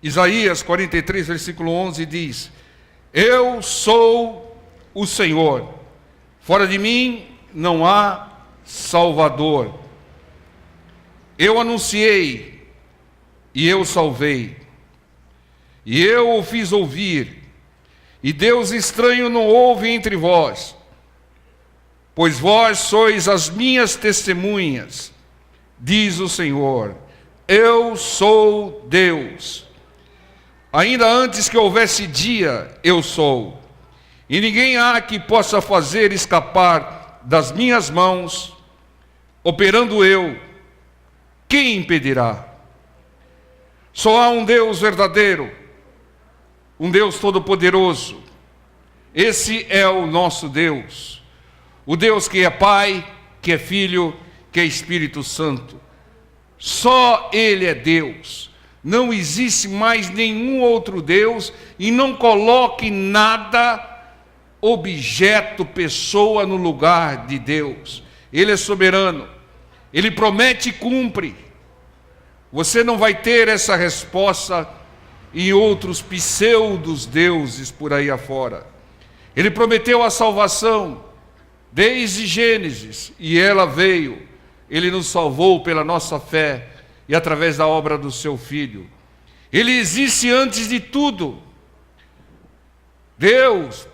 Isaías 43, versículo 11 diz: eu sou o Senhor, fora de mim não há Salvador. Eu anunciei e eu salvei, e eu o fiz ouvir, e Deus estranho não houve entre vós, pois vós sois as minhas testemunhas, diz o Senhor. Eu sou Deus. Ainda antes que houvesse dia, eu sou, e ninguém há que possa fazer escapar das minhas mãos. Operando eu, quem impedirá? Só há um Deus verdadeiro, um Deus todo-poderoso. Esse é o nosso Deus, o Deus que é Pai, que é Filho, que é Espírito Santo. Só Ele é Deus. Não existe mais nenhum outro Deus, e não coloque nada, objeto, pessoa no lugar de Deus. Ele é soberano, Ele promete e cumpre. Você não vai ter essa resposta em outros pseudos deuses por aí afora. Ele prometeu a salvação desde Gênesis, e ela veio. Ele nos salvou pela nossa fé e através da obra do seu Filho. Ele existe antes de tudo. Deus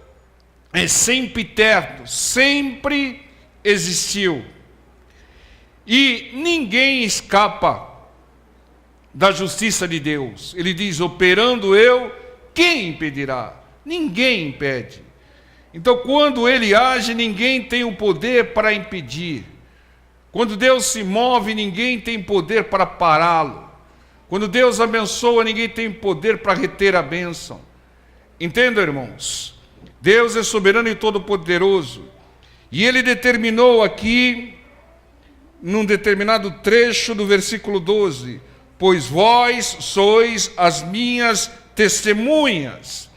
é sempre eterno, sempre existiu. E ninguém escapa da justiça de Deus. Ele diz: operando eu, quem impedirá? Ninguém impede. Então, quando Ele age, ninguém tem o poder para impedir. Quando Deus se move, ninguém tem poder para pará-lo. Quando Deus abençoa, ninguém tem poder para reter a bênção. Entendam, irmãos? Deus é soberano e todo-poderoso. E Ele determinou aqui, num determinado trecho do versículo 12: pois vós sois as minhas testemunhas.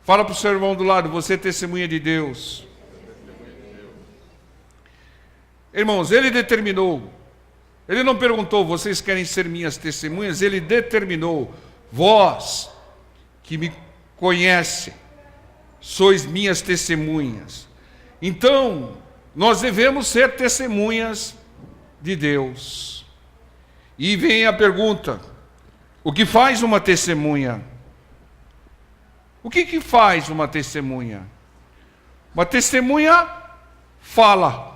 Fala para o seu irmão do lado: você é testemunha de Deus. Irmãos, Ele determinou. Ele não perguntou: vocês querem ser minhas testemunhas? Ele determinou: vós que me conhecem, sois minhas testemunhas. Então, nós devemos ser testemunhas de Deus. E vem a pergunta: o que faz uma testemunha? O que faz uma testemunha? Uma testemunha fala.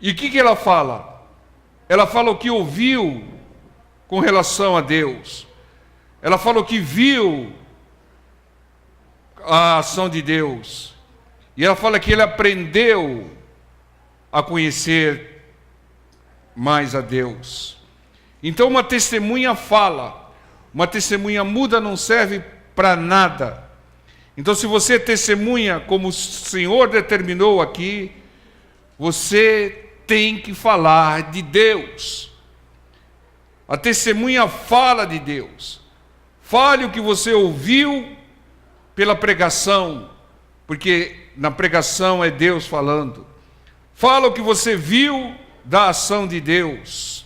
E o que ela fala? Ela fala o que ouviu com relação a Deus. Ela fala o que viu a ação de Deus. E ela fala que ele aprendeu a conhecer mais a Deus. Então uma testemunha fala. Uma testemunha muda não serve para nada. Então, se você testemunha como o Senhor determinou aqui, você tem que falar de Deus. A testemunha fala de Deus. Fale o que você ouviu pela pregação, porque na pregação é Deus falando. Fala o que você viu da ação de Deus.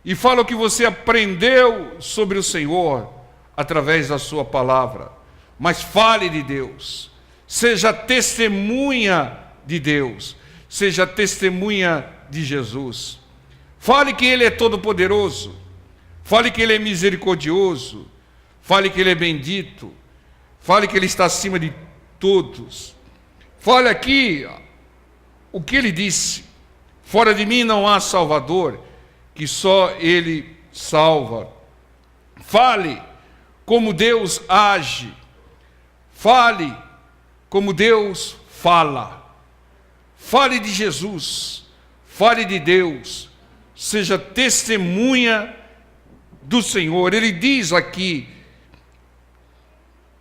E fala o que você aprendeu sobre o Senhor através da sua palavra. Mas fale de Deus. Seja testemunha de Deus. Seja testemunha de Jesus. Fale que Ele é todo-poderoso. Fale que Ele é misericordioso. Fale que Ele é bendito. Fale que Ele está acima de todos. Fale aqui o que Ele disse: fora de mim não há Salvador, que só Ele salva. Fale como Deus age. Fale como Deus fala. Fale de Jesus, fale de Deus, seja testemunha do Senhor. Ele diz aqui: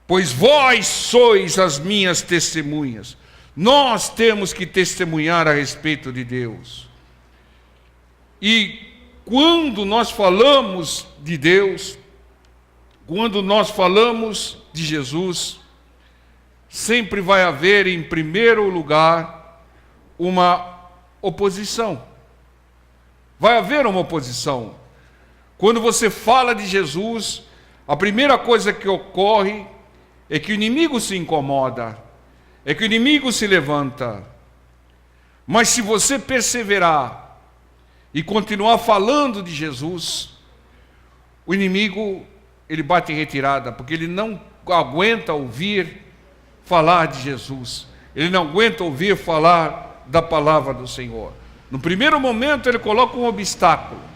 pois vós sois as minhas testemunhas. Nós temos que testemunhar a respeito de Deus. E quando nós falamos de Deus, quando nós falamos de Jesus, sempre vai haver, em primeiro lugar, uma oposição. Vai haver uma oposição. Quando você fala de Jesus, a primeira coisa que ocorre é que o inimigo se incomoda, é que o inimigo se levanta. Mas se você perseverar e continuar falando de Jesus, o inimigo, ele bate em retirada, porque ele não aguenta ouvir falar de Jesus, ele não aguenta ouvir falar da palavra do Senhor. No primeiro momento ele coloca um obstáculo,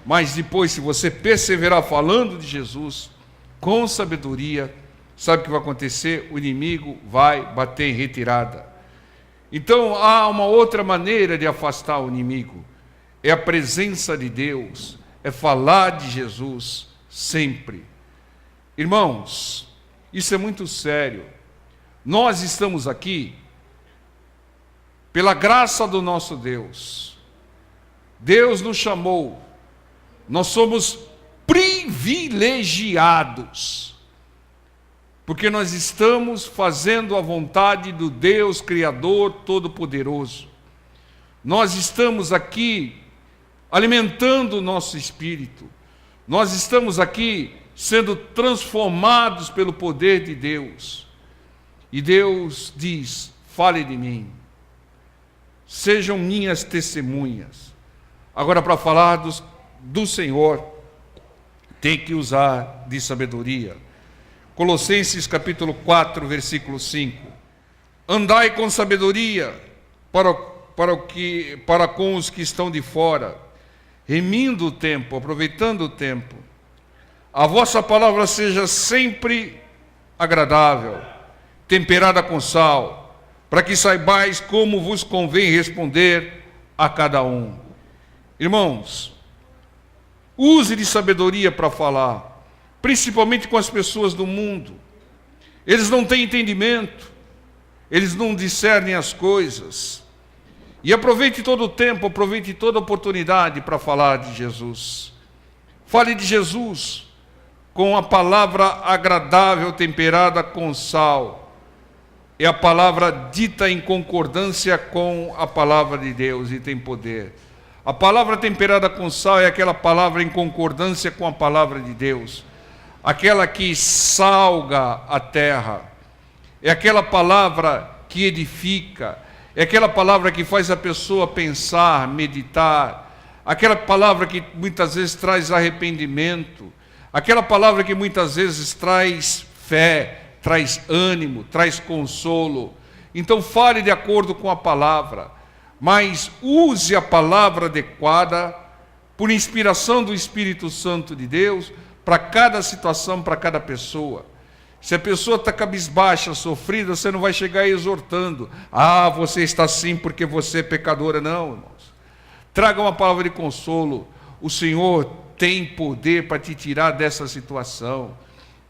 mas depois, se você perseverar falando de Jesus com sabedoria, sabe o que vai acontecer? O inimigo vai bater em retirada. Então há uma outra maneira de afastar o inimigo, é a presença de Deus, é falar de Jesus sempre. Irmãos, isso é muito sério. Nós estamos aqui pela graça do nosso Deus. Deus nos chamou. Nós somos privilegiados, porque nós estamos fazendo a vontade do Deus Criador Todo-Poderoso. Nós estamos aqui alimentando o nosso espírito. Nós estamos aqui sendo transformados pelo poder de Deus. E Deus diz: fale de mim, sejam minhas testemunhas. Agora, para falar do Senhor, tem que usar de sabedoria. Colossenses capítulo 4, versículo 5. Andai com sabedoria para com os que estão de fora, remindo o tempo, aproveitando o tempo. A vossa palavra seja sempre agradável, temperada com sal, para que saibais como vos convém responder a cada um. Irmãos, use de sabedoria para falar, principalmente com as pessoas do mundo. Eles não têm entendimento, eles não discernem as coisas. E aproveite todo o tempo, aproveite toda a oportunidade para falar de Jesus. Fale de Jesus com a palavra agradável, temperada com sal. É a palavra dita em concordância com a palavra de Deus e tem poder. A palavra temperada com sal é aquela palavra em concordância com a palavra de Deus, aquela que salga a terra, é aquela palavra que edifica, é aquela palavra que faz a pessoa pensar, meditar, aquela palavra que muitas vezes traz arrependimento, aquela palavra que muitas vezes traz fé, traz ânimo, traz consolo. Então fale de acordo com a palavra, mas use a palavra adequada, por inspiração do Espírito Santo de Deus, para cada situação, para cada pessoa. Se a pessoa está cabisbaixa, sofrida, você não vai chegar exortando: ah, você está assim porque você é pecadora. Não, irmãos. Traga uma palavra de consolo. O Senhor tem poder para te tirar dessa situação.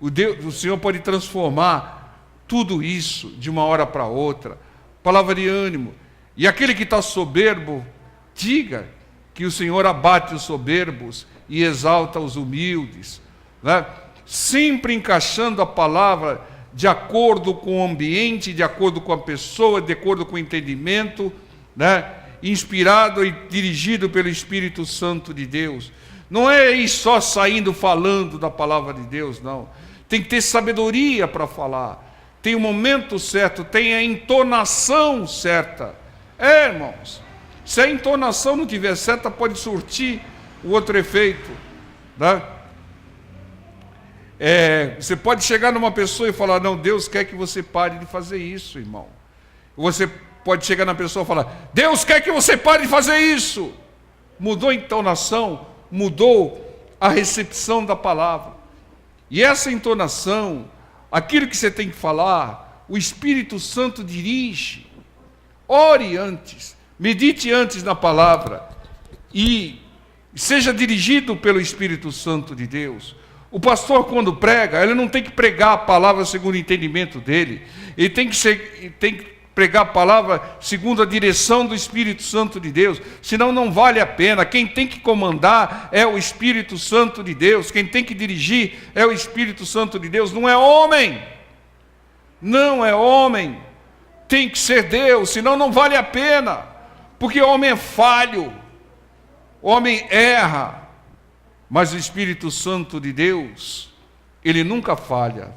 O Senhor pode transformar tudo isso de uma hora para outra. Palavra de ânimo. E aquele que está soberbo, diga que o Senhor abate os soberbos e exalta os humildes, né? Sempre encaixando a palavra de acordo com o ambiente, de acordo com a pessoa, de acordo com o entendimento, né? Inspirado e dirigido pelo Espírito Santo de Deus. Não é ir só saindo falando da palavra de Deus, não. Tem que ter sabedoria para falar. Tem o momento certo, tem a entonação certa. Irmãos, se a entonação não tiver certa, pode surtir o outro efeito, né? Você pode chegar numa pessoa e falar: não, Deus quer que você pare de fazer isso, irmão. Você pode chegar na pessoa e falar: Deus quer que você pare de fazer isso. Mudou a entonação, mudou a recepção da palavra. E essa entonação, aquilo que você tem que falar, o Espírito Santo dirige. Ore antes, medite antes na palavra e seja dirigido pelo Espírito Santo de Deus. O pastor, quando prega, ele não tem que pregar a palavra segundo o entendimento dele, ele tem que pregar a palavra segundo a direção do Espírito Santo de Deus, senão não vale a pena. Quem tem que comandar é o Espírito Santo de Deus, quem tem que dirigir é o Espírito Santo de Deus, não é homem, não é homem. Tem que ser Deus, senão não vale a pena, porque o homem é falho, o homem erra, Mas o Espírito Santo de Deus, ele nunca falha,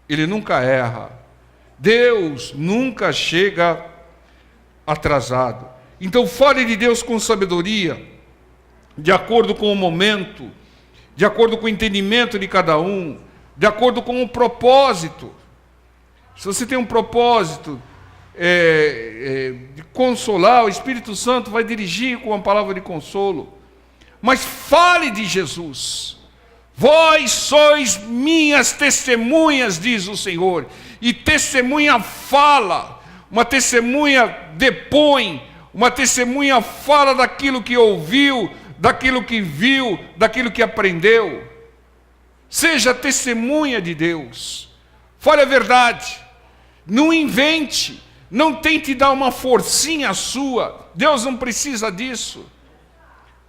ele nunca erra. Deus nunca chega atrasado. Então fale de Deus com sabedoria, de acordo com o momento, de acordo com o entendimento de cada um, de acordo com o propósito. Se você tem um propósito de consolar, o Espírito Santo vai dirigir com uma palavra de consolo. Mas fale de Jesus. Vós sois minhas testemunhas, diz o Senhor. E testemunha fala, uma testemunha depõe, uma testemunha fala daquilo que ouviu, daquilo que viu, daquilo que aprendeu. Seja testemunha de Deus. Fale a verdade. Não invente. Não tente dar uma forcinha sua. Deus não precisa disso.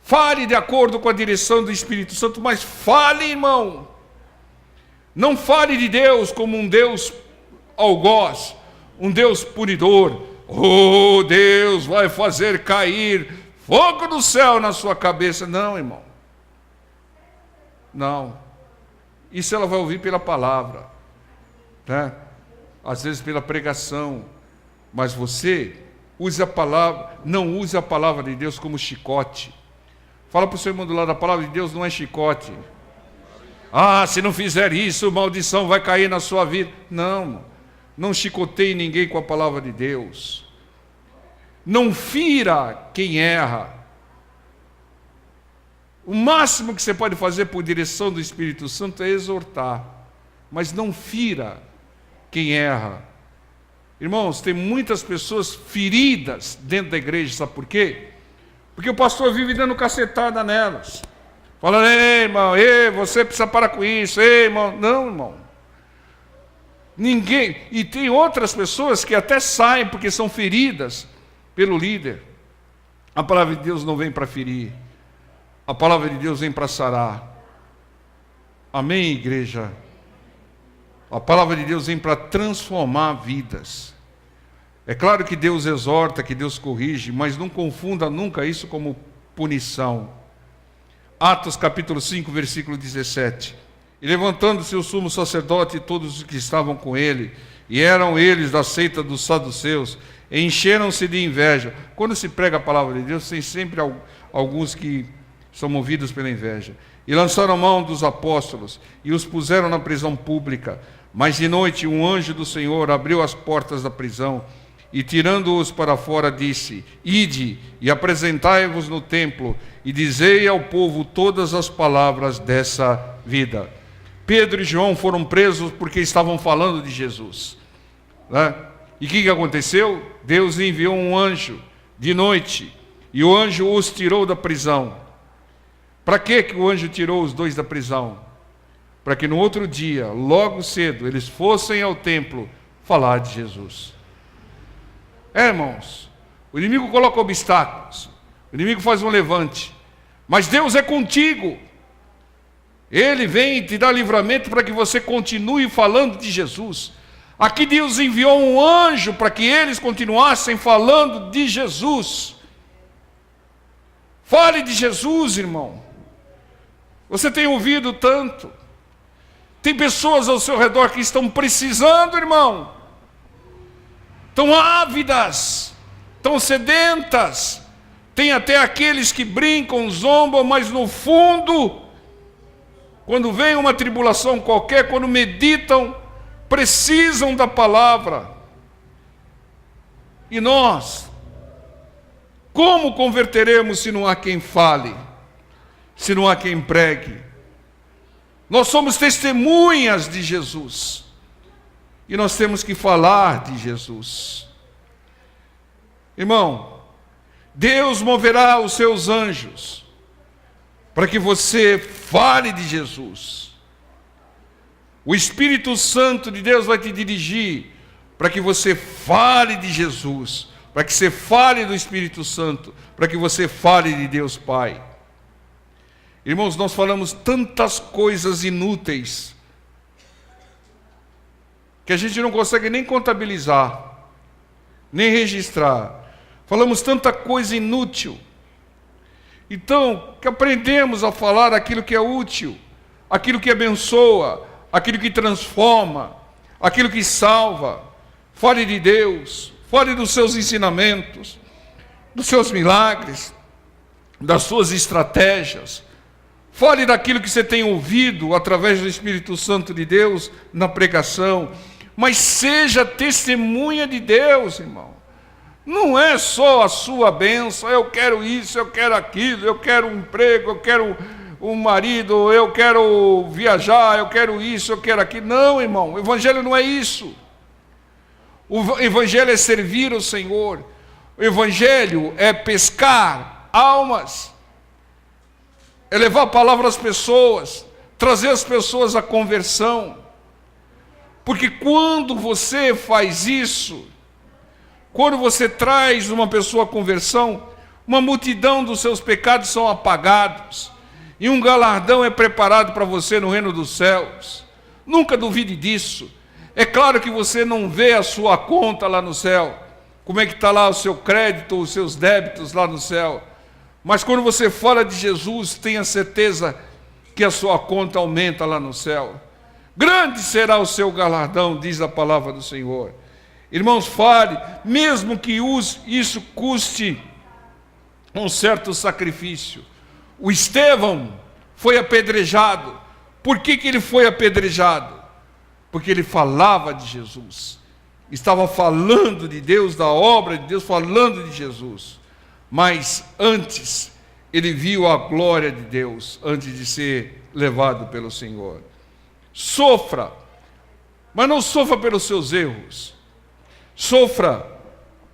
Fale de acordo com a direção do Espírito Santo, mas fale, irmão. Não fale de Deus como um Deus algoz, um Deus punidor. Oh, Deus vai fazer cair fogo do céu na sua cabeça. Não, irmão. Não. Isso ela vai ouvir pela palavra, né? Às vezes pela pregação. Mas você use a palavra, não use a palavra de Deus como chicote. Fala para o seu irmão do lado, a palavra de Deus não é chicote. Ah, se não fizer isso, maldição vai cair na sua vida. Não, não chicoteie ninguém com a palavra de Deus. Não fira quem erra. O máximo que você pode fazer por direção do Espírito Santo é exortar, mas não fira quem erra. Irmãos, tem muitas pessoas feridas dentro da igreja, sabe por quê? Porque o pastor vive dando cacetada nelas. Falando, ei, irmão, ei, você precisa parar com isso, ei, irmão. Não, irmão. Ninguém. E tem outras pessoas que até saem porque são feridas pelo líder. A palavra de Deus não vem para ferir. A palavra de Deus vem para sarar. Amém, igreja? A palavra de Deus vem para transformar vidas. É claro que Deus exorta, que Deus corrige, mas não confunda nunca isso como punição. Atos capítulo 5, versículo 17. E levantando-se o sumo sacerdote e todos os que estavam com ele, e eram eles da seita dos saduceus, encheram-se de inveja. Quando se prega a palavra de Deus, tem sempre alguns que são movidos pela inveja. E lançaram mão dos apóstolos e os puseram na prisão pública. Mas de noite um anjo do Senhor abriu as portas da prisão e, tirando-os para fora, disse: Ide e apresentai-vos no templo e dizei ao povo todas as palavras dessa vida. Pedro e João foram presos porque estavam falando de Jesus, né? E o que aconteceu? Deus enviou um anjo de noite e o anjo os tirou da prisão. Para que o anjo tirou os dois da prisão? Para que no outro dia, logo cedo, eles fossem ao templo falar de Jesus. Irmãos, o inimigo coloca obstáculos, o inimigo faz um levante, mas Deus é contigo. Ele vem e te dá livramento para que você continue falando de Jesus. Aqui Deus enviou um anjo para que eles continuassem falando de Jesus. Fale de Jesus, irmão. Você tem ouvido tanto. Tem pessoas ao seu redor que estão precisando, irmão. Estão ávidas, estão sedentas. Tem até aqueles que brincam, zombam, mas no fundo, quando vem uma tribulação qualquer, quando meditam, precisam da palavra. E nós, como converteremos se não há quem fale, se não há quem pregue? Nós somos testemunhas de Jesus. E nós temos que falar de Jesus. Irmão, Deus moverá os seus anjos para que você fale de Jesus. O Espírito Santo de Deus vai te dirigir para que você fale de Jesus, para que você fale do Espírito Santo, para que você fale de Deus Pai. Irmãos, nós falamos tantas coisas inúteis que a gente não consegue nem contabilizar, nem registrar. Falamos tanta coisa inútil. Então, que aprendemos a falar aquilo que é útil, aquilo que abençoa, aquilo que transforma, aquilo que salva. Fale de Deus, fale dos seus ensinamentos, dos seus milagres, das suas estratégias. Fale daquilo que você tem ouvido através do Espírito Santo de Deus na pregação. Mas seja testemunha de Deus, irmão. Não é só a sua bênção, eu quero isso, eu quero aquilo, eu quero um emprego, eu quero um marido, eu quero viajar, eu quero isso, eu quero aquilo. Não, irmão, o Evangelho não é isso. O Evangelho é servir o Senhor. O Evangelho é pescar almas, é levar a palavra às pessoas, trazer as pessoas à conversão. Porque quando você faz isso, quando você traz uma pessoa à conversão, uma multidão dos seus pecados são apagados, e um galardão é preparado para você no reino dos céus. Nunca duvide disso. É claro que você não vê a sua conta lá no céu, como é que está lá o seu crédito, os seus débitos lá no céu. Mas quando você fala de Jesus, tenha certeza que a sua conta aumenta lá no céu. Grande será o seu galardão, diz a palavra do Senhor. Irmãos, fale, mesmo que isso custe um certo sacrifício. O Estevão foi apedrejado. Por que ele foi apedrejado? Porque ele falava de Jesus. Estava falando de Deus, da obra de Deus, falando de Jesus. Mas antes, ele viu a glória de Deus, antes de ser levado pelo Senhor. Sofra, mas não sofra pelos seus erros. Sofra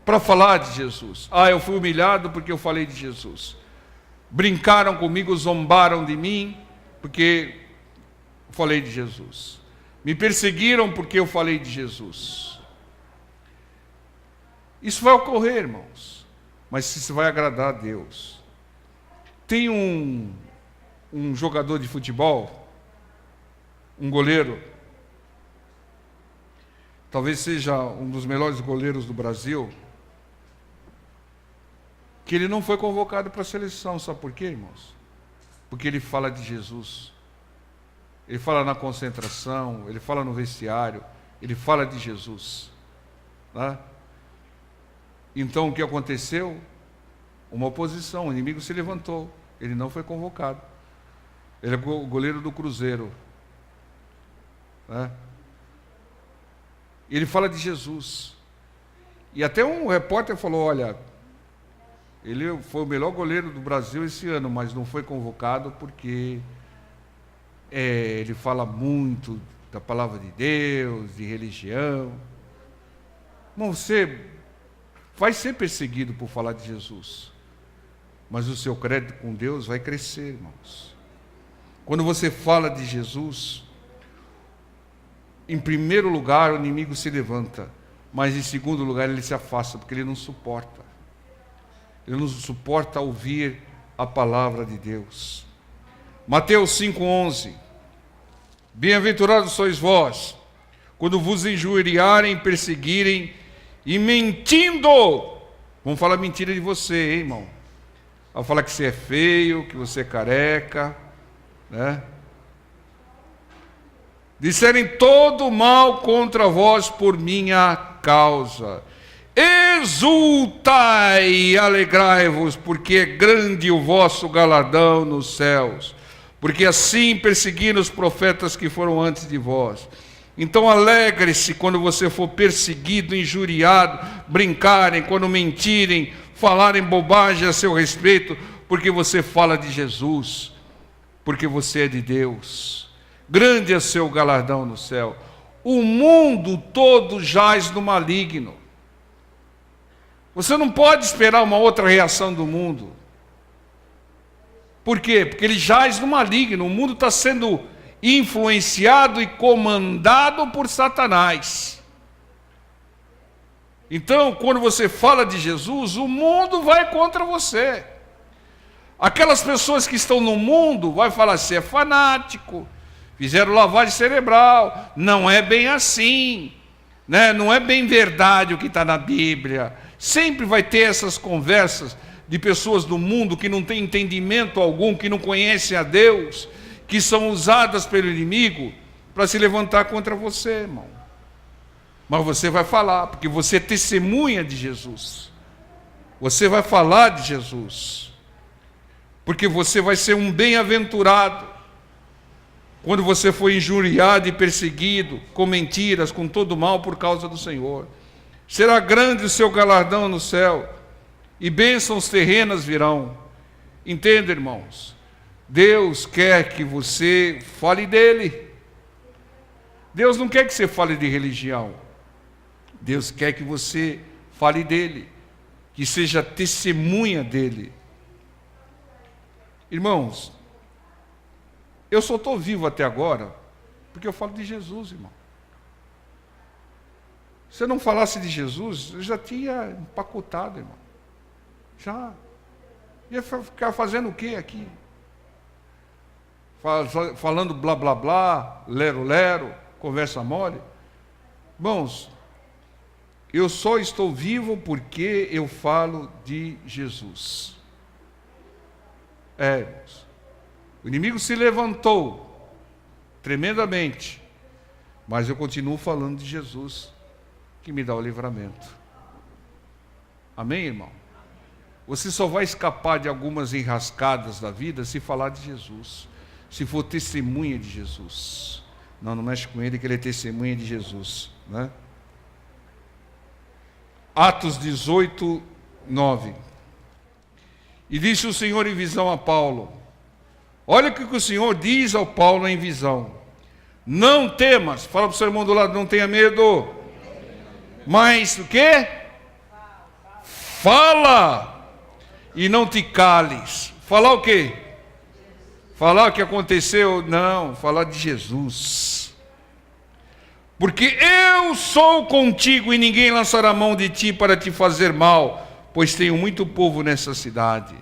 para falar de Jesus. Eu fui humilhado porque eu falei de Jesus. Brincaram comigo, zombaram de mim porque eu falei de Jesus. Me perseguiram porque eu falei de Jesus. Isso vai ocorrer, irmãos, mas isso vai agradar a Deus. Tem um jogador de futebol, um goleiro, talvez seja um dos melhores goleiros do Brasil, que ele não foi convocado para a seleção. Sabe por quê, irmãos? Porque ele fala de Jesus. Ele fala na concentração, ele fala no vestiário, ele fala de Jesus. Né? Então o que aconteceu? Uma oposição, o inimigo se levantou, ele não foi convocado. Ele é o goleiro do Cruzeiro. Né? Ele fala de Jesus. E até um repórter falou: olha, ele foi o melhor goleiro do Brasil esse ano, mas não foi convocado porque ele fala muito da palavra de Deus, de religião. Irmão, você vai ser perseguido por falar de Jesus, mas o seu crédito com Deus vai crescer, irmãos. Quando você fala de Jesus, em primeiro lugar, o inimigo se levanta, mas em segundo lugar, ele se afasta, porque ele não suporta. Ele não suporta ouvir a palavra de Deus. Mateus 5,11. Bem-aventurados sois vós, quando vos injuriarem, perseguirem e mentindo. Vamos falar mentira de você, hein, irmão? Vão falar que você é feio, que você é careca, né? Disserem todo mal contra vós por minha causa. Exultai e alegrai-vos, porque é grande o vosso galardão nos céus. Porque assim perseguiram os profetas que foram antes de vós. Então alegre-se quando você for perseguido, injuriado, brincarem, quando mentirem, falarem bobagem a seu respeito, porque você fala de Jesus, porque você é de Deus. Grande é seu galardão no céu. O mundo todo jaz no maligno. Você não pode esperar uma outra reação do mundo. Por quê? Porque ele jaz no maligno. O mundo está sendo influenciado e comandado por Satanás. Então, quando você fala de Jesus, o mundo vai contra você. Aquelas pessoas que estão no mundo vai falar assim: é fanático, fizeram lavagem cerebral, não é bem assim, né? Não é bem verdade o que está na Bíblia. Sempre vai ter essas conversas de pessoas do mundo que não têm entendimento algum, que não conhecem a Deus, que são usadas pelo inimigo para se levantar contra você, irmão. Mas você vai falar, porque você é testemunha de Jesus. Você vai falar de Jesus. Porque você vai ser um bem-aventurado quando você for injuriado e perseguido, com mentiras, com todo mal por causa do Senhor. Será grande o seu galardão no céu, e bênçãos terrenas virão. Entenda, irmãos, Deus quer que você fale dele. Deus não quer que você fale de religião. Deus quer que você fale dele, que seja testemunha dele. Irmãos, eu só estou vivo até agora porque eu falo de Jesus, irmão. Se eu não falasse de Jesus, eu já tinha empacotado, irmão. Já. Ia ficar fazendo o quê aqui? Falando blá blá blá, lero lero, conversa mole. Irmãos, eu só estou vivo porque eu falo de Jesus. Irmãos. O inimigo se levantou tremendamente, mas eu continuo falando de Jesus, que me dá o livramento. Amém, irmão? Você só vai escapar de algumas enrascadas da vida se falar de Jesus, se for testemunha de Jesus. Não mexe com ele, que ele é testemunha de Jesus, né? Atos 18, 9. E disse o Senhor em visão a Paulo: olha o que o Senhor diz ao Paulo em visão. Não temas. Fala para o seu irmão do lado, não tenha medo. Mas o quê? Fala e não te cales. Falar o quê? Falar o que aconteceu? Não, falar de Jesus. Porque eu sou contigo e ninguém lançará mão de ti para te fazer mal, pois tenho muito povo nessa cidade.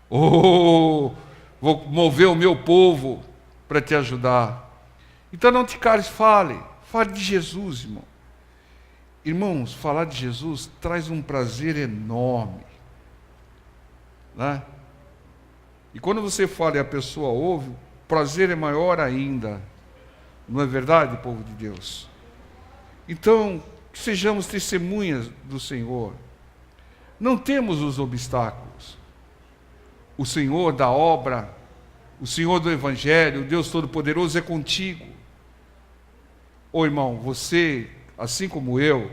Vou mover o meu povo para te ajudar. Então não te cales, fale de Jesus, irmão. Irmãos, falar de Jesus traz um prazer enorme, né? E quando você fala e a pessoa ouve, o prazer é maior ainda. Não é verdade, povo de Deus? Então, que sejamos testemunhas do Senhor. Não temos os obstáculos. O Senhor da obra, o Senhor do Evangelho, o Deus Todo-Poderoso é contigo. Ô irmão, você, assim como eu,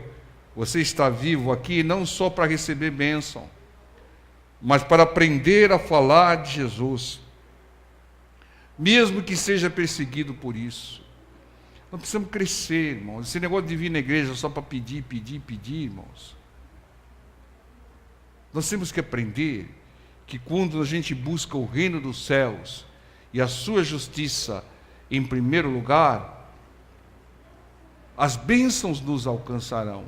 você está vivo aqui não só para receber bênção, mas para aprender a falar de Jesus, mesmo que seja perseguido por isso. Nós precisamos crescer, irmãos. Esse negócio de vir na igreja só para pedir, irmãos. Nós temos que aprender que quando a gente busca o reino dos céus e a sua justiça em primeiro lugar, as bênçãos nos alcançarão.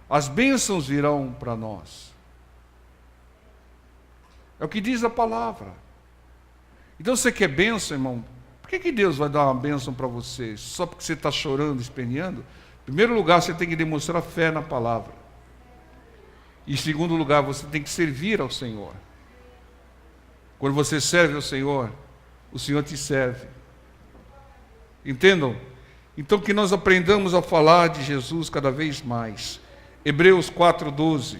As bênçãos virão para nós. É o que diz a palavra. Então você quer bênção, irmão? Por que Deus vai dar uma bênção para você? Só porque você está chorando, esperneando? Em primeiro lugar, você tem que demonstrar fé na palavra. E em segundo lugar, você tem que servir ao Senhor. Quando você serve ao Senhor, o Senhor te serve. Entendam? Então que nós aprendamos a falar de Jesus cada vez mais. Hebreus 4:12.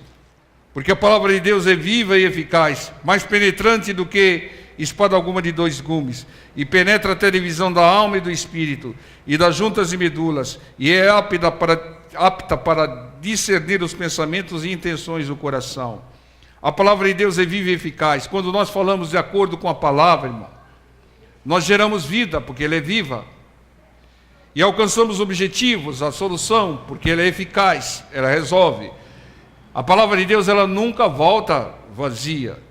Porque a palavra de Deus é viva e eficaz, mais penetrante do que espada alguma de dois gumes, e penetra até a divisão da alma e do espírito, e das juntas e medulas, e é apta para discernir os pensamentos e intenções do coração. A palavra de Deus é viva e eficaz. Quando nós falamos de acordo com a palavra, irmão, nós geramos vida, porque ela é viva, e alcançamos objetivos, a solução, porque ela é eficaz, ela resolve. A palavra de Deus, ela nunca volta vazia.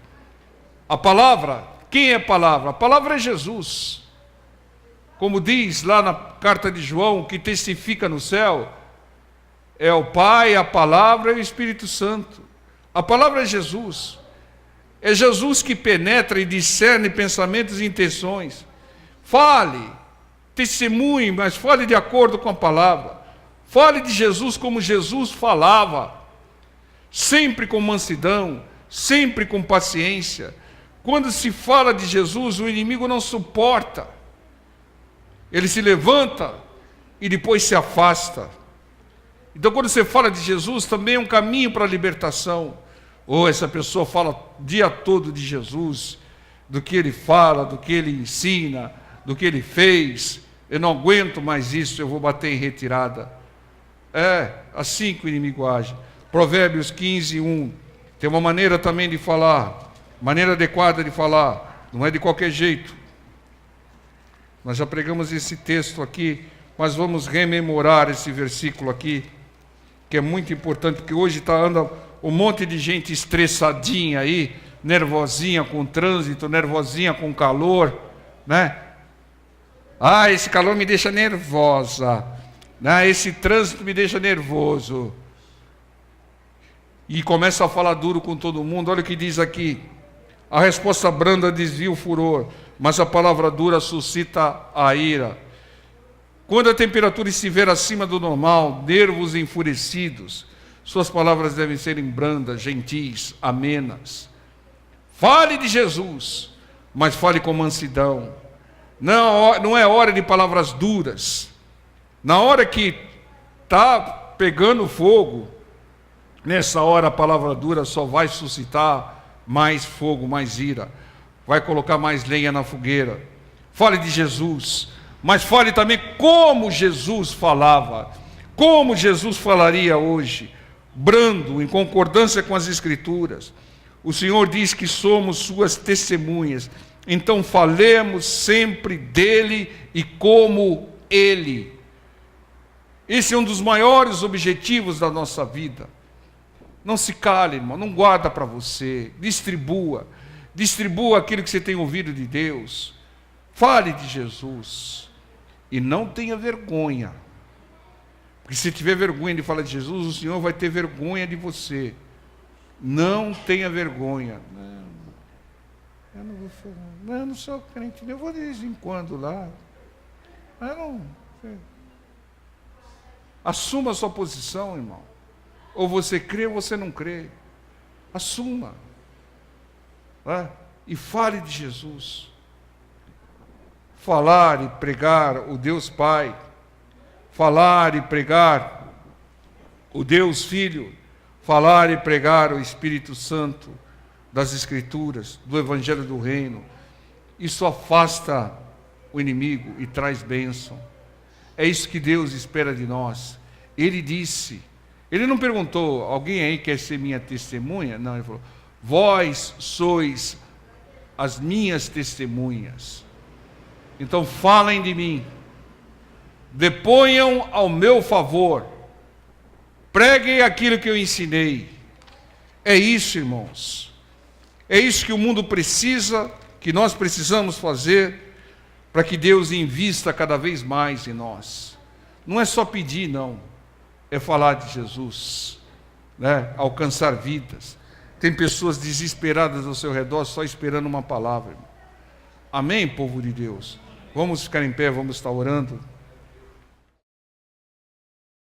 A palavra, quem é a palavra? A palavra é Jesus. Como diz lá na carta de João, que testifica no céu, é o Pai, a palavra e o Espírito Santo. A palavra é Jesus. É Jesus que penetra e discerne pensamentos e intenções. Fale, testemunhe, mas fale de acordo com a palavra. Fale de Jesus como Jesus falava. sempre com mansidão, sempre com paciência. Quando se fala de Jesus, o inimigo não suporta. Ele se levanta e depois se afasta. Então, quando você fala de Jesus, também é um caminho para a libertação. Ou essa pessoa fala o dia todo de Jesus, do que ele fala, do que ele ensina, do que ele fez. Eu não aguento mais isso, eu vou bater em retirada. É assim que o inimigo age. Provérbios 15, 1. Tem uma maneira também de falar, maneira adequada de falar, não é de qualquer jeito. Nós já pregamos esse texto aqui, mas vamos rememorar esse versículo aqui, que é muito importante, porque hoje anda um monte de gente estressadinha aí, nervosinha com o trânsito, nervosinha com o calor, né? Ah, esse calor me deixa nervosa, né? Esse trânsito me deixa nervoso. E começa a falar duro com todo mundo. Olha o que diz aqui: a resposta branda desvia o furor, mas a palavra dura suscita a ira. Quando a temperatura estiver acima do normal, nervos enfurecidos, suas palavras devem serem brandas, gentis, amenas. Fale de Jesus, mas fale com mansidão. Não é hora de palavras duras. Na hora que está pegando fogo, nessa hora a palavra dura só vai suscitar mais fogo, mais ira. Vai colocar mais lenha na fogueira. Fale de Jesus, mas fale também como Jesus falava. Como Jesus falaria hoje, brando, em concordância com as Escrituras. O Senhor diz que somos suas testemunhas. Então falemos sempre dele e como ele. Esse é um dos maiores objetivos da nossa vida. Não se cale, irmão, não guarda para você. Distribua aquilo que você tem ouvido de Deus. Fale de Jesus. E não tenha vergonha. Porque se tiver vergonha de falar de Jesus, o Senhor vai ter vergonha de você. Não tenha vergonha. Não, eu não vou falar. Não, eu não sou crente. Eu vou de vez em quando lá. Mas não. Assuma a sua posição, irmão. Ou você crê ou você não crê. Assuma. E fale de Jesus. Falar e pregar o Deus Pai. Falar e pregar o Deus Filho. Falar e pregar o Espírito Santo das Escrituras, do Evangelho do Reino. Isso afasta o inimigo e traz bênção. É isso que Deus espera de nós. Ele disse, ele não perguntou, alguém aí quer ser minha testemunha? Não, ele falou, vós sois as minhas testemunhas. Então falem de mim, deponham ao meu favor, preguem aquilo que eu ensinei. É isso, irmãos. É isso que o mundo precisa, que nós precisamos fazer, para que Deus invista cada vez mais em nós. Não é só pedir, não. É falar de Jesus, né? Alcançar vidas. Tem pessoas desesperadas ao seu redor, só esperando uma palavra, irmão. Amém, povo de Deus? Vamos ficar em pé, vamos estar orando.